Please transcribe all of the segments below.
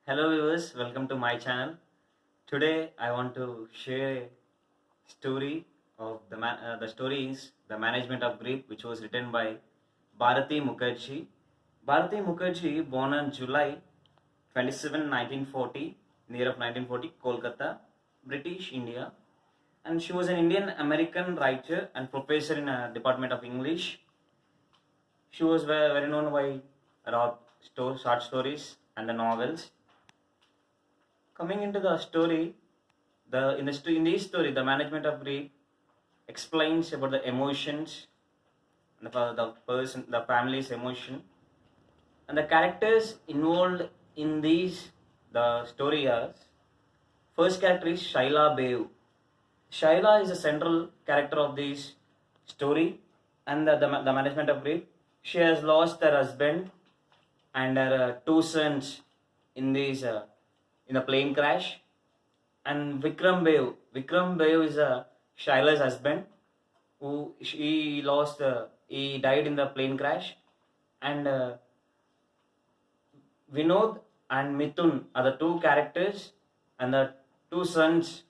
Hello viewers, welcome to my channel. Today I want to share a story of the story is The Management of Grief, which was written by Bharti Mukherjee. Bharti Mukherjee, born on July 27, 1940, in the year of 1940, Kolkata, British India, and she was an Indian American writer and professor in a Department of English. She was very known by short stories and the novels. Coming into the story, in this story, the management of grief explains about the emotions, the family's emotion, and the characters involved in these. The story is first character is Shaila Bev. Shaila is the central character of this story, and the management of grief. She has lost her husband and her two sons in this in a plane crash. And Vikram Bev is Shaila's husband, who he died in the plane crash. And Vinod and Mithun are the two characters, and the two sons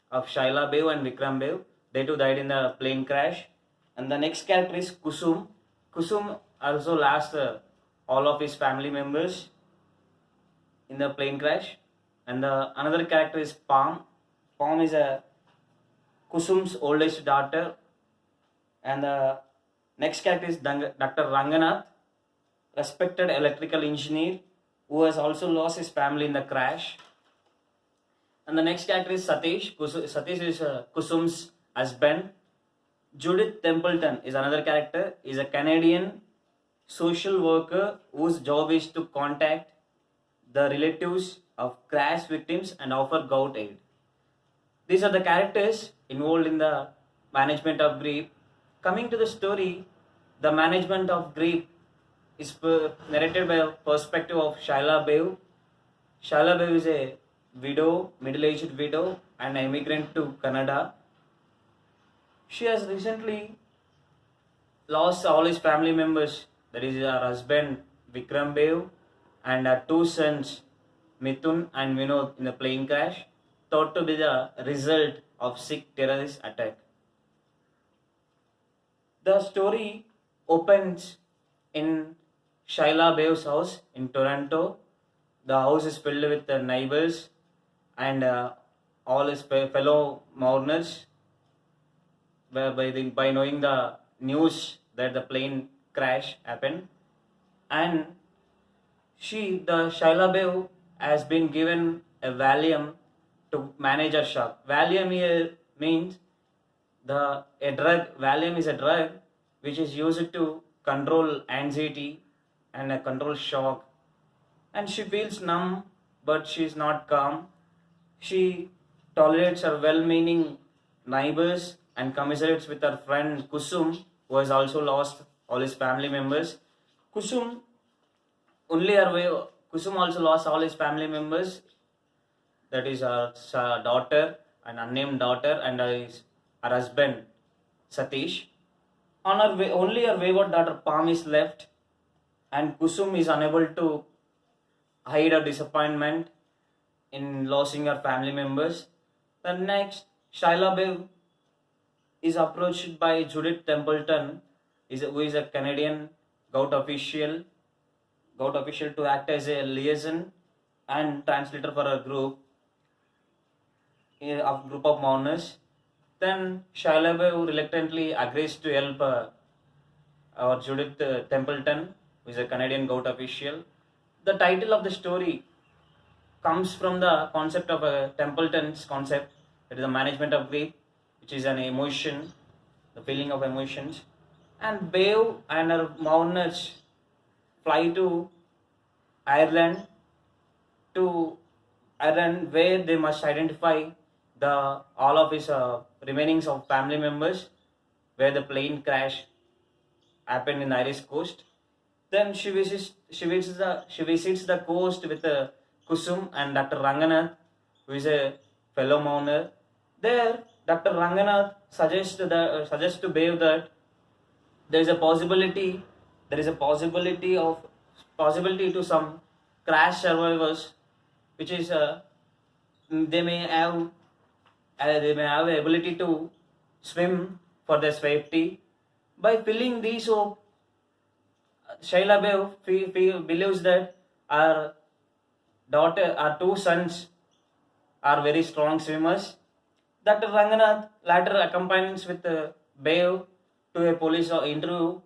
of Shaila Bev and Vikram Bev. They too died in the plane crash. And the next character is Kusum. Kusum also lost all of his family members in the plane crash. And another character is Palm. Palm is a Kusum's oldest daughter. And the next character is Dr. Ranganath, respected electrical engineer who has also lost his family in the crash. And the next character is Satish. Satish is Kusum's husband. Judith Templeton is another character. Is a Canadian social worker whose job is to contact the relatives of crash victims and offer gout aid. These are the characters involved in the management of grief. Coming to the story, the management of grief is narrated by a perspective of Shaila Bev. Shaila Bev is a widow, middle-aged widow, and an immigrant to Canada. She has recently lost all his family members, that is her husband Vikram Bev and her two sons Mithun and Vinod, in the plane crash, thought to be the result of Sikh terrorist attack. The story opens in Shaila Bev's house in Toronto. The house is filled with neighbors and all his fellow mourners. By knowing the news that the plane crash happened, and the Shaila Bev has been given a Valium to manage her shock. Valium here means a drug. Valium is a drug which is used to control anxiety and control shock. And she feels numb, but she is not calm. She tolerates her well-meaning neighbors and commiserates with her friend Kusum, who has also lost all his family members. Kusum Kusum also lost all his family members. That is her daughter, an unnamed daughter, and her husband Satish. On her way, only her wayward daughter Palm is left, and Kusum is unable to hide her disappointment in losing her family members. The next, Shaila Bev is approached by Judith Templeton, who is a Canadian gout official to act as a liaison and translator for a group of mourners. Then Shaila Bev reluctantly agrees to help our Judith Templeton, who is a Canadian gout official. The title of the story comes from the concept of Templeton's concept, that is the management of grief, which is an emotion, the feeling of emotions. And Bev and her mourners fly to Ireland, where they must identify all of his remainings of family members, where the plane crash happened in the Irish coast. Then she visits the coast with Kusum and Dr. Ranganath, who is a fellow mourner. There, Dr. Ranganath suggests to Bev that there is a possibility to some crash survivors which is they may have the ability to swim for their safety. By filling these hope, Shaila Bev believes that our our two sons are very strong swimmers. Dr. Ranganath later accompanies with Bev to a police interview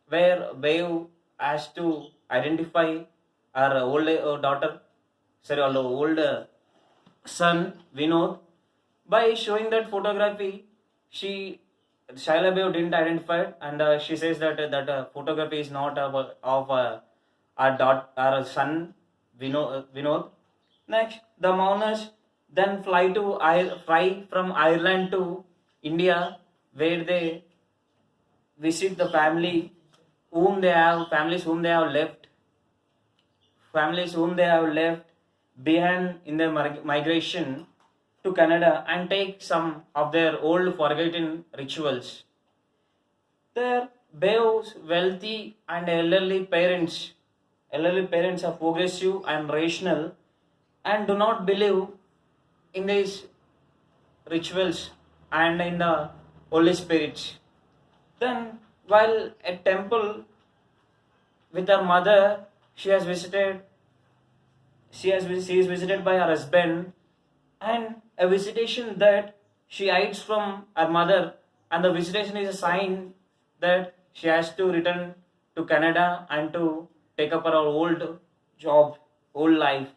where Bev has to identify her old daughter, sorry, her old son Vinod. By showing that photography, she Shaila Bev didn't identify it, and she says that that photography is not of our son Vinod. Next, the mourners then fly from Ireland to India, where they visit the families whom they have left behind in their migration to Canada, and take some of their old forgotten rituals. Their Beo's wealthy and elderly parents are progressive and rational and do not believe in these rituals and in the Holy Spirit. Then, while at temple with her mother, she has visited. She is visited by her husband, and a visitation that she hides from her mother, and the visitation is a sign that she has to return to Canada and to take up her old job, old life.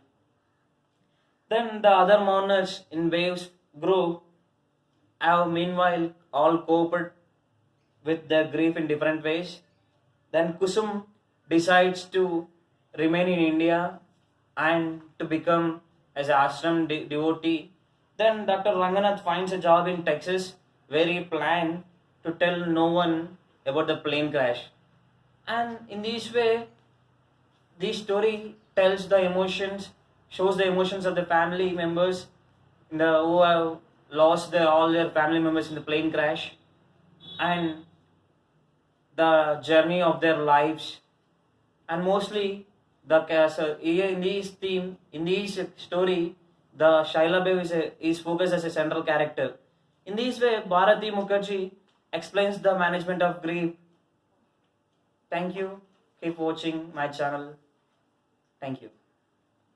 Then the other mourners in Waves group have meanwhile all coped with their grief in different ways. Then Kusum decides to remain in India and to become as an ashram devotee. Then Dr. Ranganath finds a job in Texas where he planned to tell no one about the plane crash. And in this way, this story tells the emotions, shows the emotions of the family members who have lost all their family members in the plane crash, and the journey of their lives. And mostly here in this theme, in this story, the Shaila Bev is focused as a central character. In this way, Bharati Mukherjee explains the management of grief. Thank you. Keep watching my channel. Thank you.